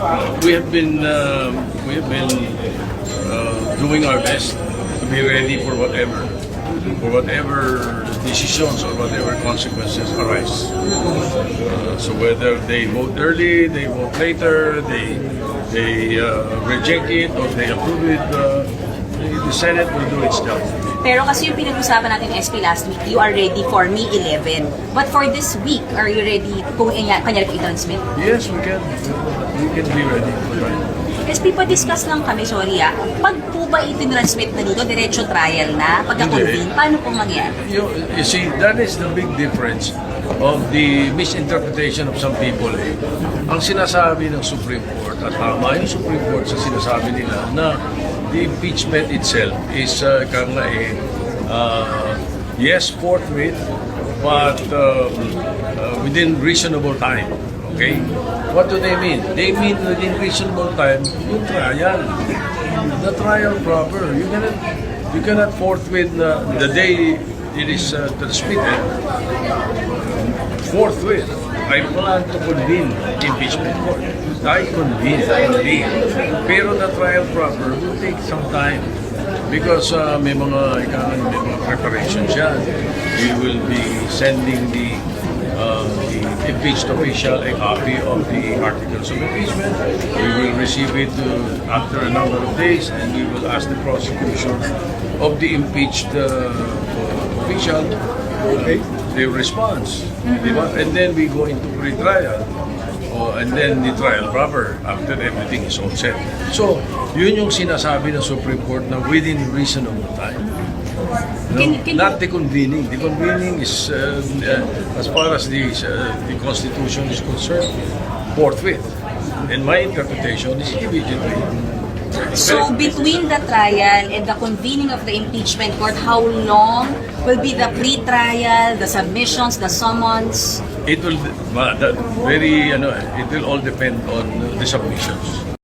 We have been doing our best to be ready for whatever decisions or whatever consequences arise. So whether they vote early, they vote later, they reject it or they approve it, the Senate will do its job. Pero kasi yung pinag-usapan natin SP last week, you are ready for May 11. But for this week, are you ready kung kanyari po i-transmit? Yes, we can. We can be ready for that. SP, pa-discuss lang kami, sorry Pag po ba itinransmit na dito, diretso trial na, pagka-convene, paano po mangyari? You see, that is the big difference of the misinterpretation of some people. Ang sinasabi ng Supreme Court, at tama yung Supreme Court sa sinasabi nila na the impeachment itself is yes, forthwith, but within reasonable time. Okay? What do they mean? They mean within reasonable time yung trial. The trial proper. You cannot forthwith the day it is transmitted. Forthwith, I plan to convene impeachment court. I convene. Pero the trial proper will take some time because may mga preparations yan. We will be sending the impeached official a copy of the articles of impeachment. We will receive it after a number of days and we will ask the prosecution of the impeached official their response. And then we go into pre-trial. And then the trial proper after everything is all set. So, yun yung sinasabi ng Supreme Court na within reasonable time. No? Not the convening. The convening is, as far as the Constitution is concerned, forthwith. And my interpretation is immediately. So, between the trial and the convening of the impeachment court, how long will be the pre-trial, the submissions, the summons? It will all depend on the submissions.